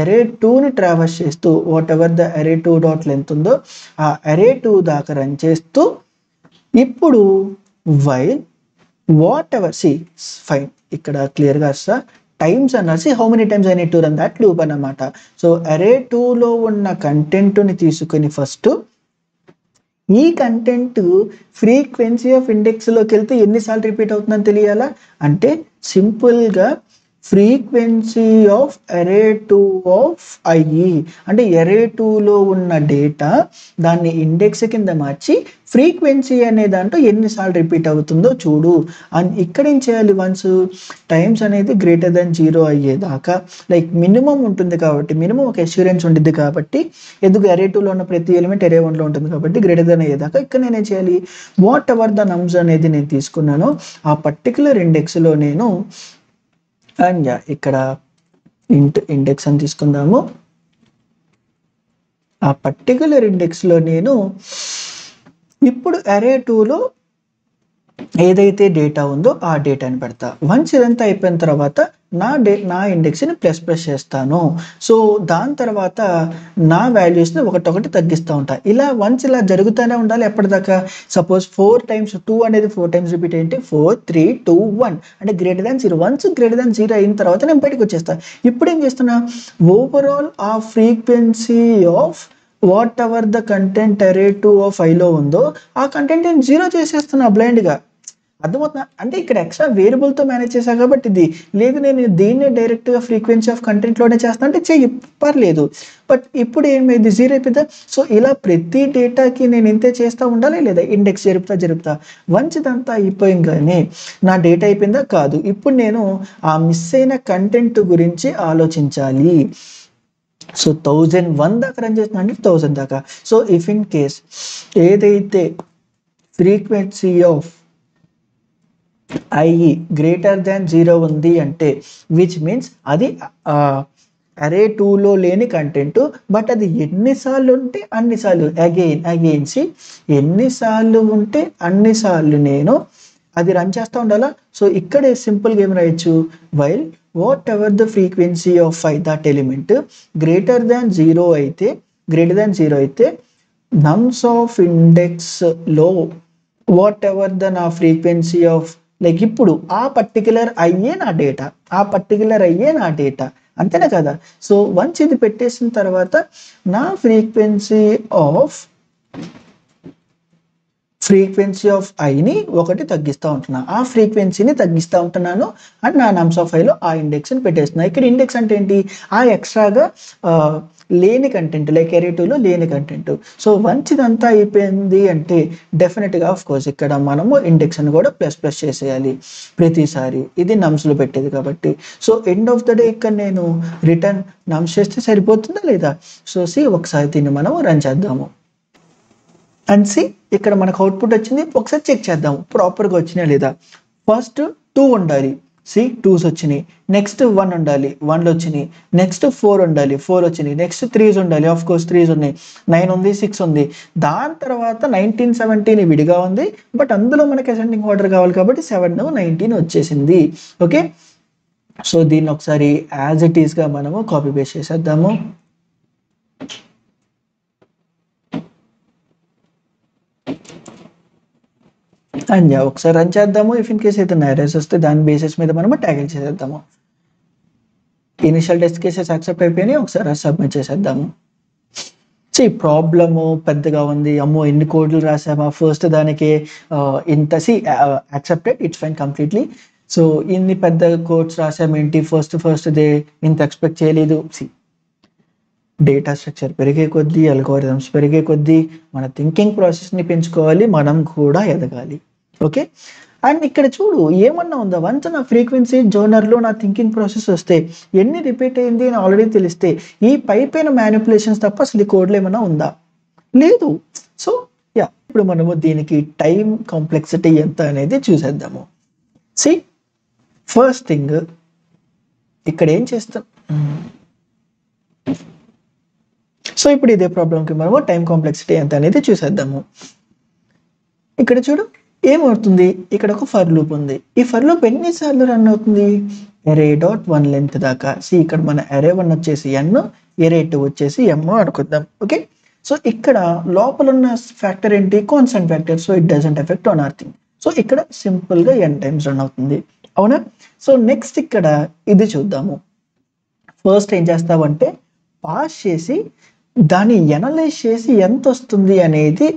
అరే 2ని ట్రావర్స్ చేస్తూ వాట్ ఎవర్ ద అరే 2 డాట్ లెంత్ ఉందో ఆ అరే 2 దాకా రన్ చేస్తూ ఇప్పుడు వైల్ వాట్ ఎవర్ ఫైన్ ఇక్కడ క్లియర్గా వస్తా టైమ్స్ అన్నసి how many times I need to run that loop అన్నమాట. సో అరే 2లో ఉన్న కంటెంట్ని తీసుకుని ఫస్ట్ ఈ కంటెంట్ ఫ్రీక్వెన్సీ ఆఫ్ ఇండెక్స్లోకి వెళ్తే ఎన్నిసార్లు రిపీట్ అవుతుందని తెలియాలా, అంటే సింపుల్గా ఫ్రీక్వెన్సీ ఆఫ్ అరే 2 ఆఫ్ ఐఈ అంటే అరే 2లో ఉన్న డేటా దాన్ని ఇండెక్స్ కింద మార్చి ఫ్రీక్వెన్సీ అనే దాంట్లో ఎన్నిసార్లు రిపీట్ అవుతుందో చూడు. అండ్ ఇక్కడ ఏం చేయాలి, వన్స్ టైమ్స్ అనేది గ్రేటర్ దాన్ 0 అయ్యేదాకా లైక్ మినిమం ఉంటుంది కాబట్టి మినిమం ఒక అష్యూరెన్స్ ఉంటుంది కాబట్టి ఎందుకు అరే 2లో ఉన్న ప్రతి ఎలిమెంట్ అరే 1లో ఉంటుంది కాబట్టి గ్రేటర్ దాన్ అయ్యేదాకా ఇక్కడ నేనేం చేయాలి, వాట్ ఎవర్ ద నమ్స్ అనేది నేను తీసుకున్నాను ఆ పర్టికులర్ ఇండెక్స్లో నేను అండ్ ఇక్కడ ఇండెక్స్ అని తీసుకుందాము. ఆ పర్టికులర్ ఇండెక్స్లో నేను ఇప్పుడు అరే 2లో ఏదైతే డేటా ఉందో ఆ డేటాని పెడతా. వన్స్ ఇదంతా అయిపోయిన తర్వాత నా ఇండెక్స్ని ప్లస్ ప్లస్ చేస్తాను. సో దాని తర్వాత నా వాల్యూస్ని ఒకటొకటి తగ్గిస్తూ ఉంటా. ఇలా వన్స్ ఇలా జరుగుతూనే ఉండాలి ఎప్పటిదాకా. సపోజ్ 4 times 2 అనేది 4 times రిపీట్ ఏంటి 4 3 2 1 అంటే greater than 0. Once greater than 0 అయిన తర్వాత నేను బయటకు వచ్చేస్తాను. ఇప్పుడు ఏం చేస్తున్నా, ఓవరాల్ ఆ frequency of what ever the content అరే 2 ఆఫ్ 5లో ఉందో ఆ కంటెంట్ నేను 0 చేసేస్తున్నా బ్లైండ్గా. అర్థమవుతుందా, అంటే ఇక్కడ ఎక్స్ట్రా వేరియబుల్తో మేనేజ్ చేశాను కాబట్టి ఇది లేదు నేను దీన్ని డైరెక్ట్గా ఫ్రీక్వెన్సీ ఆఫ్ కంటెంట్లోనే చేస్తాను అంటే చెయ్యి పర్లేదు. బట్ ఇప్పుడు ఏమైంది 0 అయిపోయిందా. సో ఇలా ప్రతి డేటాకి నేను ఇంతే చేస్తూ ఉండాలి లేదా ఇండెక్స్ జరుపుతా. వన్స్ ఇదంతా అయిపోయింగానే నా డేటా అయిపోయిందా కాదు, ఇప్పుడు నేను ఆ మిస్ అయిన కంటెంట్ గురించి ఆలోచించాలి. సో 1001 దాకా రన్ చేస్తున్నా అంటే 1000 దాకా. సో ఇఫ్ ఇన్ కేస్ ఏదైతే frequency of IE greater than 0 ఉంది అంటే విచ్ మీన్స్ అది అరే 2లో లేని కంటెంట్, బట్ అది ఎన్నిసార్లు ఉంటే అన్నిసార్లు అగైన్ ఎన్నిసార్లు ఉంటే అన్నిసార్లు నేను అది రన్ చేస్తూ ఉండాలా. సో ఇక్కడే సింపుల్గా ఏం రాయొచ్చు, while whatever the frequency of that element greater than 0 అయితే నమ్స్ ఆఫ్ ఇండెక్స్లో వాట్ ఎవర్ ద నా ఫ్రీక్వెన్సీ ఆఫ్ లైక్ ఇప్పుడు ఆ పర్టికులర్ అయ్యే నా డేటా అంతేనా కదా. సో వన్స్ ఇది పెట్టేసిన తర్వాత నా ఫ్రీక్వెన్సీ ఆఫ్ ఐని ఒకటి తగ్గిస్తూ ఉంటున్నా, ఆ ఫ్రీక్వెన్సీని తగ్గిస్తూ ఉంటున్నాను అండ్ నా నమ్స్ ఆఫ్ ఐలో ఆ ఇండెక్స్ని పెట్టేస్తున్నా. ఇక్కడ ఇండెక్స్ అంటే ఏంటి, ఆ ఎక్స్ట్రాగా లేని కంటెంట్ లైక్ అరే 2లో లేని కంటెంట్. సో వన్స్ ఇదంతా అయిపోయింది అంటే డెఫినెట్గా ఆఫ్ కోర్స్ ఇక్కడ మనము ఇండెక్స్ని కూడా ప్లస్ ప్లస్ చేసేయాలి ప్రతిసారి, ఇది నమ్స్లో పెట్టేది కాబట్టి. So end of the day ఇక్కడ నేను రిటర్న్ నమ్స్ చేస్తే సరిపోతుందా లేదా. సో ఒకసారి దీన్ని మనం రన్ చేద్దాము అండ్ ఇక్కడ మనకు అవుట్పుట్ వచ్చింది. ఒకసారి చెక్ చేద్దాం ప్రాపర్గా వచ్చినాయా లేదా. ఫస్ట్ 2 ఉండాలి, 2s వచ్చినాయి. నెక్స్ట్ 1 ఉండాలి, 1లు వచ్చినాయి. నెక్స్ట్ 4 ఉండాలి, 4 వచ్చినాయి. నెక్స్ట్ 3s ఉండాలి, ఆఫ్ కోర్స్ 3s ఉన్నాయి. 9 ఉంది, 6 ఉంది. దాని తర్వాత 19 17 విడిగా ఉంది, బట్ అందులో మనకి అసెండింగ్ ఆర్డర్ కావాలి కాబట్టి 7 19 వచ్చేసింది. ఓకే, సో దీన్ని ఒకసారి యాజ్ ఇట్ ఈస్గా మనము కాపీ పేస్ట్ చేసేద్దాము. అండ్ ఒకసారి రన్ చేద్దాము. ఇఫ్ ఇన్ కేస్ ఏదైనా ఎర్రర్స్ వస్తే దాని బేసిస్ మీద మనము ట్యాకిల్ చేసేద్దాము. ఇనిషియల్ టెస్ట్ కేసెస్ యాక్సెప్ట్ అయిపోయినాయి, ఒకసారి సబ్మిట్ చేసేద్దాము. ప్రాబ్లము పెద్దగా ఉంది, అమ్మో ఎన్ని కోడ్లు రాసామా ఫస్ట్ దానికి ఇంత accepted it's fine completely. So ఇన్ని పెద్ద కోడ్స్ రాసామేంటి ఫస్ట్ దే ఇంత ఎక్స్పెక్ట్ చేయలేదు. డేటా స్ట్రక్చర్ పెరిగే కొద్దీ అల్గోరిథమ్స్ పెరిగే కొద్దీ మన థింకింగ్ ప్రాసెస్ని పెంచుకోవాలి, మనం కూడా ఎదగాలి. ఓకే, అండ్ ఇక్కడ చూడు ఏమన్నా ఉందా, వన్స్ నా ఫ్రీక్వెన్సీ జోనర్లో నా థింకింగ్ ప్రాసెస్ వస్తే ఎన్ని రిపీట్ అయింది అని ఆల్రెడీ తెలిస్తే ఈ పైన మ్యానిపులేషన్స్ తప్ప అసలు ఈ కోడ్లో ఏమన్నా ఉందా, లేదు. సో ఇప్పుడు మనము దీనికి టైం కాంప్లెక్సిటీ ఎంత అనేది చూసేద్దాము. సి ఫస్ట్ థింగ్ ఇక్కడ ఏం చేస్తాం, సో ఇప్పుడు ఇదే ప్రాబ్లంకి మనము టైం కాంప్లెక్సిటీ ఎంత అనేది చూసేద్దాము. ఇక్కడ చూడు ఏమవుతుంది, ఇక్కడ ఒక ఫర్ లూప్ ఉంది. ఈ ఫర్ లూప్ ఎన్నిసార్లు రన్ అవుతుంది, array డాట్ 1 లెంత్ దాకా. ఇక్కడ మన array 1 వచ్చేసి n, array 2 వచ్చేసి m అనుకుందాం. ఓకే, సో ఇక్కడ లోపల ఉన్న ఫ్యాక్టర్ ఏంటి, constant factor, so it doesn't effect on hour thing. So ఇక్కడ సింపుల్ గా n టైమ్స్ రన్ అవుతుంది, అవునా. సో నెక్స్ట్ ఇక్కడ ఇది చూద్దాము. ఫస్ట్ ఏం చేస్తావంటే పాస్ చేసి దాన్ని ఎనలైజ్ చేసి ఎంత వస్తుంది అనేది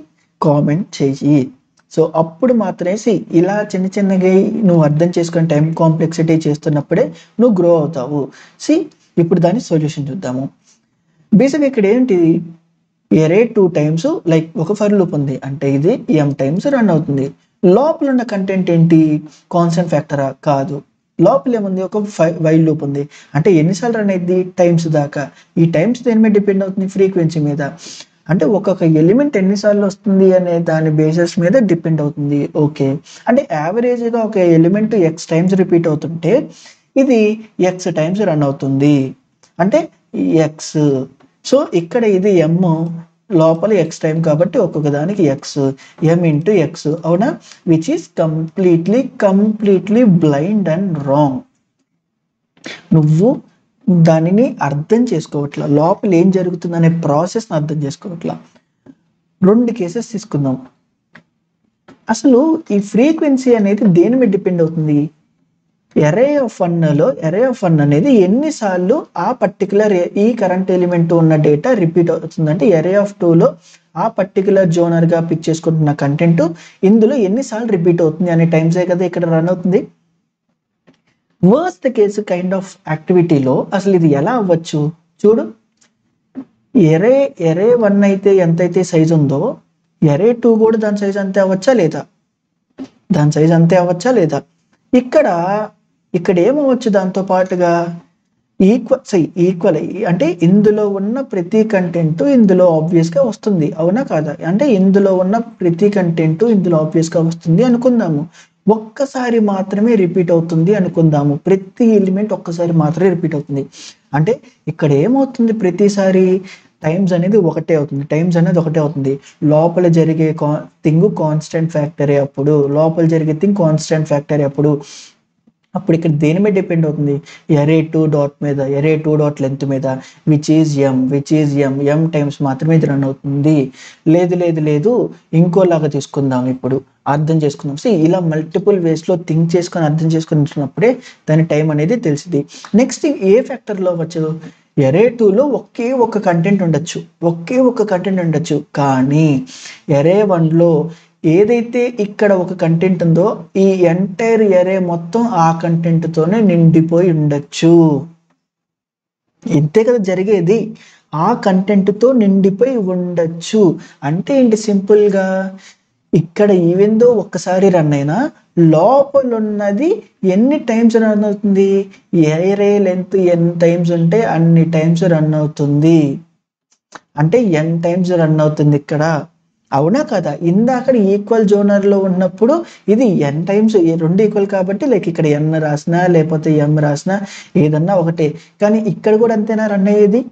కామెంట్ చెయ్యి. సో అప్పుడు మాత్రమే ఇలా చిన్న చిన్నగా నువ్వు అర్థం చేసుకుని టైం కాంప్లెక్సిటీ చేస్తున్నప్పుడే నువ్వు గ్రో అవుతావు. ఇప్పుడు దాని సొల్యూషన్ చూద్దాము. బేసిక్ ఇక్కడ ఏంటి, array 2 టైమ్స్ లైక్ ఒక ఫర్ లూప్ ఉంది అంటే ఇది m టైమ్స్ రన్ అవుతుంది. లోపల ఉన్న కంటెంట్ ఏంటి, కాన్స్టెంట్ ఫ్యాక్టరా, కాదు. లోపల ఏముంది, ఒక వైల్ లూప్ ఉంది అంటే ఎన్నిసార్లు రన్ అయింది, టైమ్స్ దాకా. ఈ టైమ్స్ దేని మీద డిపెండ్ అవుతుంది, ఫ్రీక్వెన్సీ మీద. అంటే ఒక్కొక్క ఎలిమెంట్ ఎన్నిసార్లు వస్తుంది అనే దాని బేసిస్ మీద డిపెండ్ అవుతుంది. ఓకే, అంటే యావరేజ్గా ఒక ఎలిమెంట్ x టైమ్స్ రిపీట్ అవుతుంటే ఇది x టైమ్స్ రన్ అవుతుంది అంటే x. సో ఇక్కడ ఇది m లోపల x టైం కాబట్టి ఒక్కొక్క దానికి m ఇంటూ x, అవునా, which is completely blind and wrong. నువ్వు దానిని అర్థం చేసుకోవట్లా, లోపల ఏం జరుగుతుంది అనే ప్రాసెస్ని అర్థం చేసుకోవట్లా. 2 కేసెస్ తీసుకుందాం. అసలు ఈ ఫ్రీక్వెన్సీ అనేది దేని మీద డిపెండ్ అవుతుంది, array of 1 అనేది ఎన్నిసార్లు ఆ పర్టికులర్ ఈ కరెంట్ ఎలిమెంట్ ఉన్న డేటా రిపీట్ అవుతుంది అంటే array of 2లో ఆ పర్టికులర్ జోనర్ గా పిక్ చేసుకుంటున్న కంటెంట్ ఇందులో ఎన్నిసార్లు రిపీట్ అవుతుంది అనే టైమ్సే కదా ఇక్కడ రన్ అవుతుంది. వర్స్ట్ కేసు కైండ్ ఆఫ్ యాక్టివిటీలో అసలు ఇది ఎలా అవ్వచ్చు చూడు. array 1 అయితే ఎంతైతే సైజ్ ఉందో array 2 కూడా దాని సైజ్ అంతే అవ్వచ్చా లేదా, ఇక్కడ ఏమవచ్చు దాంతో పాటుగా ఈక్వల్ అంటే ఇందులో ఉన్న ప్రతి కంటెంట్ ఇందులో ఆబ్వియస్ గా వస్తుంది, అవునా కాదా. అంటే ఇందులో ఉన్న ప్రతి కంటెంట్ ఇందులో ఆబ్వియస్ గా వస్తుంది అనుకుందాము. ఒక్కసారి మాత్రమే రిపీట్ అవుతుంది అనుకుందాము, ప్రతి ఎలిమెంట్ ఒక్కసారి మాత్రమే రిపీట్ అవుతుంది. అంటే ఇక్కడ ఏమవుతుంది, ప్రతిసారి టైమ్స్ అనేది ఒకటే అవుతుంది. లోపల జరిగే థింగ్ కాన్స్టెంట్ ఫ్యాక్టరే అప్పుడు ఇక్కడ దేని మీద డిపెండ్ అవుతుంది, array 2 డాట్ మీద, array 2 డాట్ లెంత్ మీద, విచ్ ఈజ్ m టైమ్స్ మాత్రమే ఇది రన్ అవుతుంది. లేదు ఇంకోలాగా తీసుకుందాం, ఇప్పుడు అర్థం చేసుకుందాం. ఇలా మల్టిపుల్ వేస్ లో థింక్ చేసుకొని అర్థం చేసుకున్నప్పుడే దాని టైం అనేది తెలిసింది. నెక్స్ట్ ఏ ఫ్యాక్టర్ లో అవ్వచ్చు, array 2లో ఒకే ఒక కంటెంట్ ఉండొచ్చు కానీ array 1లో ఏదైతే ఇక్కడ ఒక కంటెంట్ ఉందో ఈ ఎంటైర్ array మొత్తం ఆ కంటెంట్ తోనే నిండిపోయి ఉండొచ్చు. ఇంతే కదా జరిగేది, ఆ కంటెంట్ తో నిండిపోయి ఉండొచ్చు. అంటే ఏంటి, సింపుల్ గా ఇక్కడ ఈవెందో ఒక్కసారి రన్ అయినా లోపల ఉన్నది ఎన్ని టైమ్స్ రన్ అవుతుంది, array లెంత్ n టైమ్స్ ఉంటే అన్ని టైమ్స్ రన్ అవుతుంది. అంటే n టైమ్స్ రన్ అవుతుంది ఇక్కడ, అవునా కదా. ఇందాక ఈక్వల్ జోనర్ లో ఉన్నప్పుడు ఇది n టైమ్స్, 2 ఈక్వల్ కాబట్టి లైక్ ఇక్కడ n రాసినా లేకపోతే m రాసినా ఏదన్నా ఒకటే. కానీ ఇక్కడ కూడా అంతేనా రన్ అయ్యేది.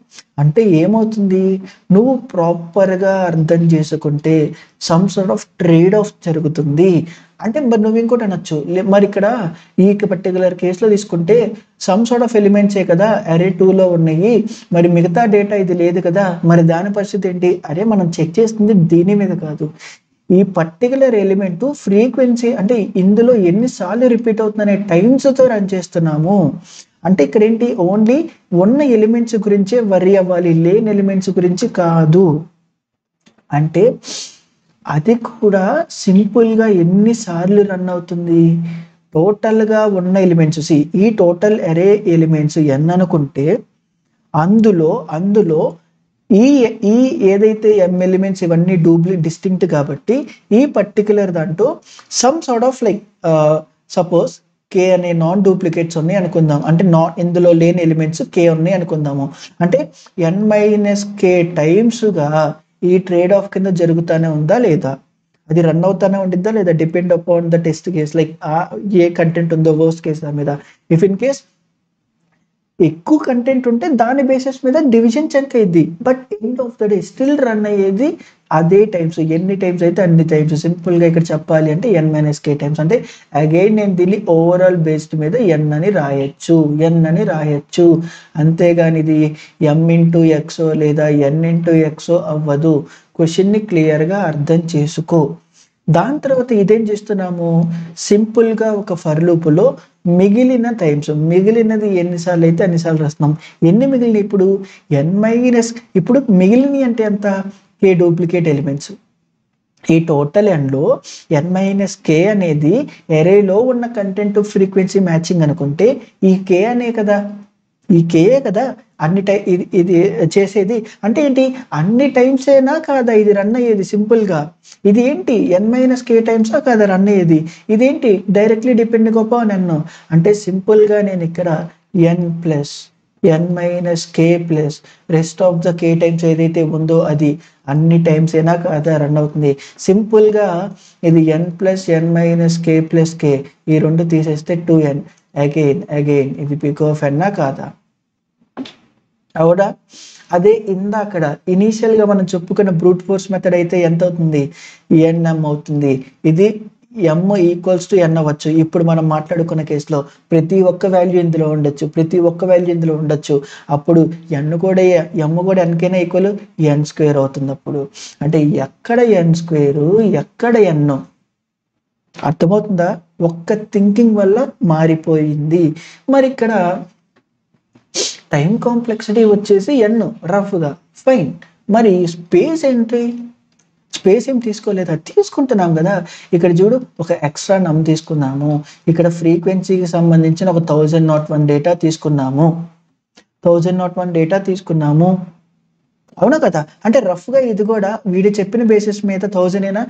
అంటే ఏమవుతుంది, నువ్వు ప్రాపర్ గా అర్థం చేసుకుంటే some sort of trade of జరుగుతుంది. అంటే మరి నువ్వు ఇంకోటి అనొచ్చు, మరి ఇక్కడ ఈ పర్టికులర్ కేసులో తీసుకుంటే సమ్ సార్ట్ ఆఫ్ ఎలిమెంట్సే కదా array 2లో ఉన్నాయి, మరి మిగతా డేటా ఇది లేదు కదా, మరి దాని పరిస్థితి ఏంటి. అరే మనం చెక్ చేస్తుంది దీని మీద కాదు, ఈ పర్టికులర్ ఎలిమెంట్ ఫ్రీక్వెన్సీ అంటే ఇందులో ఎన్నిసార్లు రిపీట్ అవుతుందనే టైమ్స్తో రన్ చేస్తున్నాము. అంటే ఇక్కడ ఏంటి, ఓన్లీ ఉన్న ఎలిమెంట్స్ గురించే వరీ అవ్వాలి, లేని ఎలిమెంట్స్ గురించి కాదు. అంటే అది కూడా సింపుల్ గా ఎన్నిసార్లు రన్ అవుతుంది, టోటల్ గా ఉన్న ఎలిమెంట్స్ ఈ టోటల్ array ఎలిమెంట్స్ n అనుకుంటే అందులో ఈ ఏదైతే m ఎలిమెంట్స్ ఇవన్నీ డిస్టింక్ట్ కాబట్టి ఈ పర్టికులర్ దాంట్లో some sort of like suppose k అనే నాన్ డూప్లికేట్స్ ఉన్నాయి అనుకుందాం. అంటే ఇందులో లేని ఎలిమెంట్స్ k ఉన్నాయి అనుకుందాము. అంటే n - k టైమ్స్ గా ఈ ట్రేడ్ ఆఫ్ కింద జరుగుతానే ఉందా లేదా. అది రన్ అవుతానే ఉండిద్దా లేదా depend upon the test case, like A content ఉందో వర్స్ట్ కేస్ దాని మీద. ఇఫ్ ఇన్ కేస్ ఎక్కువ కంటెంట్ ఉంటే దాని బేసిస్ మీద డివిజన్ చెక్ అయ్యింది, but end of the day still run అయ్యేది అదే టైమ్స్. ఎన్ని టైమ్స్ అయితే అన్ని టైమ్స్. సింపుల్గా ఇక్కడ చెప్పాలి అంటే n-k టైమ్స్. అంటే అగైన్ నేను దీన్ని ఓవరాల్ బేస్డ్ మీద n అని రాయొచ్చు. అంతేగాని ఇది m ఇంటూ ఎక్సో లేదా n ఇంటూ ఎక్సో అవ్వదు. క్వశ్చన్ని క్లియర్గా అర్థం చేసుకో. దాని తర్వాత ఇదేం చేస్తున్నాము, సింపుల్గా ఒక ఫర్ లూపులో మిగిలిన టైమ్స్, మిగిలినది ఎన్నిసార్లు అయితే అన్నిసార్లు రాస్తున్నాం. ఎన్ని మిగిలిన ఇప్పుడు ఇప్పుడు మిగిలినవి అంటే ఎంత, k డూప్లికేట్ ఎలిమెంట్స్. ఈ టోటల్ ఎన్లో n-k అనేది ఎరేలో ఉన్న కంటెంట్ ఫ్రీక్వెన్సీ మ్యాచింగ్ అనుకుంటే ఈ k అనే కదా, ఈ కేఏ కదా అన్ని ఇది చేసేది. అంటే ఏంటి, అన్ని టైమ్స్ అయినా కాదా ఇది రన్ అయ్యేది సింపుల్గా. ఇది ఏంటి n-k టైమ్సా కాదా రన్ అయ్యేది. ఇదేంటి డైరెక్ట్లీ డిపెండింగ్ అపాన్ n. అంటే సింపుల్గా నేను ఇక్కడ n+n-k plus rest of the k times ఏదైతే ఉందో అది అన్ని టైమ్స్ అయినా కాదా రన్ అవుతుంది. సింపుల్గా ఇది n+n-k ప్లస్ k, ఈ రెండు తీసేస్తే 2n. అగైన్ ఇది పిక్ ఆఫ్ n కాదా, అవునా. అదే ఇందాకడ ఇనీషియల్గా మనం చెప్పుకున్న బ్రూట్ ఫోర్స్ మెథడ్ అయితే ఎంత అవుతుంది, nm అవుతుంది. ఇది m ఈక్వల్స్ టు n అవ్వచ్చు. ఇప్పుడు మనం మాట్లాడుకున్న కేసులో ప్రతి ఒక్క వాల్యూ ఇందులో ఉండొచ్చు. అప్పుడు m కూడా n-కైనా ఈక్వల్ n² అవుతుంది. అప్పుడు అంటే ఎక్కడ n² ఎక్కడ n, అర్థమవుతుందా. ఒక్క థింకింగ్ వల్ల మారిపోయింది. మరి ఇక్కడ టైం కాంప్లెక్సిటీ వచ్చేసి n రఫ్గా ఫైన్. మరి స్పేస్ ఏంటి, స్పేస్ ఏం తీసుకోలేదా, తీసుకుంటున్నాం కదా. ఇక్కడ చూడు ఒక ఎక్స్ట్రా నమ్ తీసుకున్నాము. ఇక్కడ ఫ్రీక్వెన్సీకి సంబంధించిన ఒక 1001 డేటా తీసుకున్నాము, అవునా కదా. అంటే రఫ్గా ఇది కూడా వీడు చెప్పిన బేసిస్ మీద 1000 ఏనా,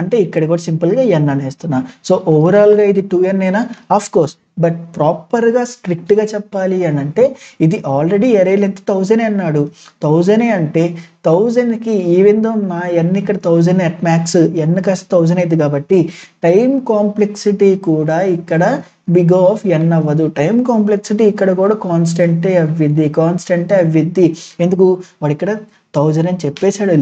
అంటే ఇక్కడ కూడా సింపుల్గా n అనేస్తున్నా. సో ఓవరాల్గా ఇది 2n ఏనా, ఆఫ్ కోర్స్. బట్ ప్రాపర్గా స్ట్రిక్ట్గా చెప్పాలి అని అంటే ఇది ఆల్రెడీ ఎరే లెంత్ 1000 అన్నాడు. 1000 అంటే 1000కి ఈవెన్ దో నా n ఇక్కడ 1000 అట్ మ్యాక్స్, n కాస్త 1000 అయింది కాబట్టి టైం కాంప్లెక్సిటీ కూడా ఇక్కడ బిగ్ ఆఫ్ n అవ్వదు. టైం కాంప్లెక్సిటీ ఇక్కడ కూడా కాన్స్టెంటే అవ్విద్ది. ఎందుకు, వాడు ఇక్కడ 1000 అని చెప్పేశాడు.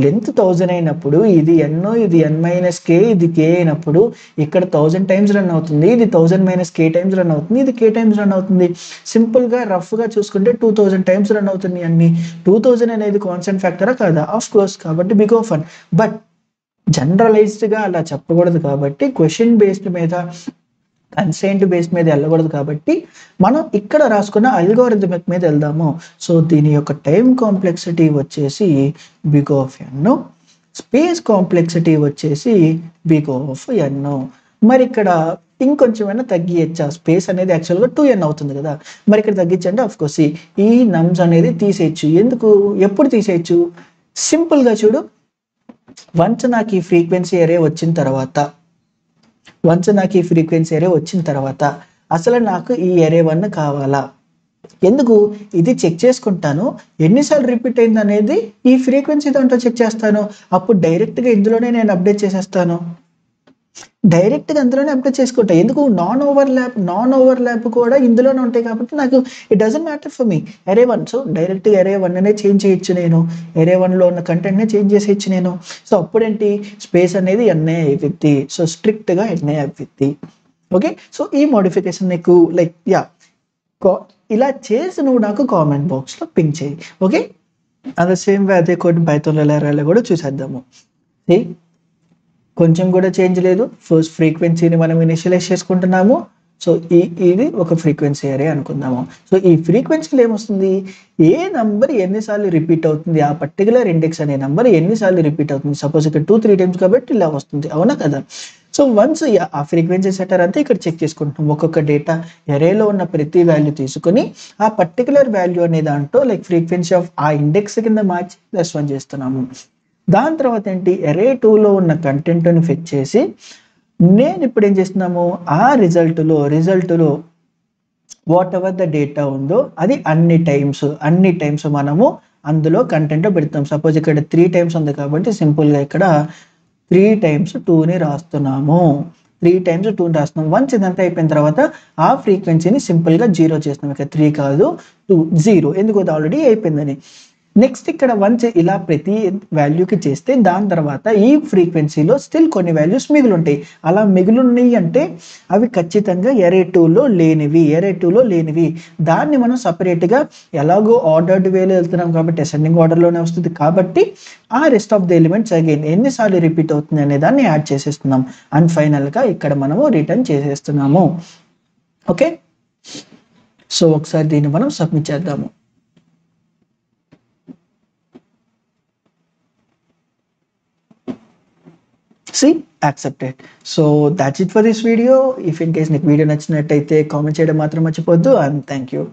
లెంత్ 1000 అయినప్పుడు ఇది n, ఇది n-k, ఇది k అయినప్పుడు ఇక్కడ 1000 టైమ్స్ రన్ అవుతుంది, ఇది 1000-k టైమ్స్ రన్ అవుతుంది, ఇది k టైమ్స్ రన్ అవుతుంది. సింపుల్గా రఫ్గా చూసుకుంటే 2000 టైమ్స్ రన్ అవుతుంది అన్ని. 2000 అనేది కాన్స్టెంట్ ఫ్యాక్టరా కాదా, ఆఫ్ కోర్స్. కాబట్టి బిగ్ ఆఫ్ n. బట్ జనరలైజ్డ్గా అలా చెప్పకూడదు కాబట్టి, క్వశ్చన్ బేస్డ్ మీద కన్స్ట్రెయింట్ బేస్డ్ మీద వెళ్ళకూడదు కాబట్టి మనం ఇక్కడ రాసుకున్న అల్గోరిథమిక్ మీద వెళ్దాము. సో దీని యొక్క టైం కాంప్లెక్సిటీ వచ్చేసి big of n, space complexity వచ్చేసి బిగ్ ఆఫ్ n. మరి ఇక్కడ ఇంకొంచెమైనా తగ్గియచ్చా, స్పేస్ అనేది యాక్చువల్గా 2n అవుతుంది కదా, మరి ఇక్కడ తగ్గించండి. ఆఫ్ కోర్స్ ఈ నమ్స్ అనేది తీసేయచ్చు. ఎందుకు, ఎప్పుడు తీసేయచ్చు, సింపుల్గా చూడు. వన్స్ నాకు ఈ ఫ్రీక్వెన్సీ అరే వచ్చిన తర్వాత అసలు నాకు ఈ అరే 1 కావాలా, ఎందుకు ఇది చెక్ చేసుకుంటాను. ఎన్నిసార్లు రిపీట్ అయింది అనేది ఈ ఫ్రీక్వెన్సీ దాంట్లో చెక్ చేస్తాను. అప్పుడు డైరెక్ట్గా ఇందులోనే నేను అప్డేట్ చేసేస్తాను. అందులోనే అప్డేట్ చేసుకుంటా. ఎందుకు, నాన్ ఓవర్లాప్ కూడా ఇందులోనే ఉంటాయి కాబట్టి నాకు it doesn't matter for me. అరే 1, సో డైరెక్ట్గా అరే 1 అనే చేంజ్ చేయొచ్చు నేను. అరే 1లో ఉన్న కంటెంట్నే చేంజ్ చేసేయచ్చు నేను. సో అప్పుడేంటి, స్పేస్ అనేది ఎన్ఏ అయిపోద్ది. సో స్ట్రిక్ట్గా ఎన్ఏ అయిపోద్ది. ఓకే, సో ఈ మోడిఫికేషన్ నీకు లైక్ ఇలా చేసి నువ్వు నాకు కామెంట్ బాక్స్లో పింక్ చేయి. ఓకే, అదే సేమ్ వే అదే కోడ్ పైథాన్లో ఎలా రాయాలో కూడా చూసేద్దాము. కొంచెం కూడా చేంజ్ లేదు. ఫస్ట్ ఫ్రీక్వెన్సీని మనం ఇనిషియలైజ్ చేసుకుంటున్నాము. సో ఇది ఒక ఫ్రీక్వెన్సీ అరే అనుకుందాము. సో ఈ ఫ్రీక్వెన్సీలో ఏమొస్తుంది, ఏ నంబర్ ఎన్నిసార్లు రిపీట్ అవుతుంది, ఆ పర్టికులర్ ఇండెక్స్ అనే నంబర్ ఎన్నిసార్లు రిపీట్ అవుతుంది. సపోజ్ ఇక్కడ 2-3 టైమ్స్ కాబట్టి ఇలా వస్తుంది, అవునా కదా. సో వన్స్ ఆ ఫ్రీక్వెన్సీ సెటర్ అంతా ఇక్కడ చెక్ చేసుకుంటున్నాం. ఒక్కొక్క డేటా ఎరేలో ఉన్న ప్రతి వాల్యూ తీసుకుని ఆ పర్టికులర్ వాల్యూ అనే దాంట్లో లైక్ ఫ్రీక్వెన్సీ ఆఫ్ ఆ ఇండెక్స్ కింద మార్చి +1 చేస్తున్నాము. దాని తర్వాత ఏంటి, అరే 2లో ఉన్న కంటెంట్ని ఫెచ్ చేసి నేను ఇప్పుడు ఏం చేస్తున్నాము, ఆ రిజల్ట్లో వాట్ ఎవర్ ద డేటా ఉందో అది అన్ని టైమ్స్ మనము అందులో కంటెంట్ పెడతాం. సపోజ్ ఇక్కడ 3 టైమ్స్ ఉంది కాబట్టి సింపుల్గా ఇక్కడ 3 టైమ్స్ 2ని రాస్తున్నాము. 3 టైమ్స్ 2ని రాస్తున్నాం. వన్స్ ఇదంతా అయిపోయిన తర్వాత ఆ ఫ్రీక్వెన్సీని సింపుల్గా 0 చేస్తున్నాం. ఇక్కడ 3 కాదు 2 0, ఎందుకు అది ఆల్రెడీ అయిపోయిందని. నెక్స్ట్ ఇక్కడ వన్స్ ఇలా ప్రతి వాల్యూకి చేస్తే దాని తర్వాత ఈ ఫ్రీక్వెన్సీలో స్టిల్ కొన్ని వాల్యూస్ మిగిలి ఉంటాయి. అలా మిగిలిన్నాయి అంటే అవి ఖచ్చితంగా ఎరే 2లో లేనివి. దాన్ని మనం సపరేట్గా ఎలాగో ఆర్డర్డ్ వేలో వెళ్తున్నాం కాబట్టి అసెండింగ్ ఆర్డర్లోనే వస్తుంది కాబట్టి ఆ rest of the elements again ఎన్నిసార్లు రిపీట్ అవుతుంది అనే దాన్ని యాడ్ చేసేస్తున్నాం. అండ్ ఫైనల్గా ఇక్కడ మనము రిటర్న్ చేసేస్తున్నాము. ఓకే, సో ఒకసారి దీన్ని మనం సబ్మిట్ చేద్దాము. See, accepted. So that's it for this video. If in case నీకు వీడియో నచ్చినట్టయితే కామెంట్ చేయడం మాత్రం మర్చిపోవద్దు. And thank you.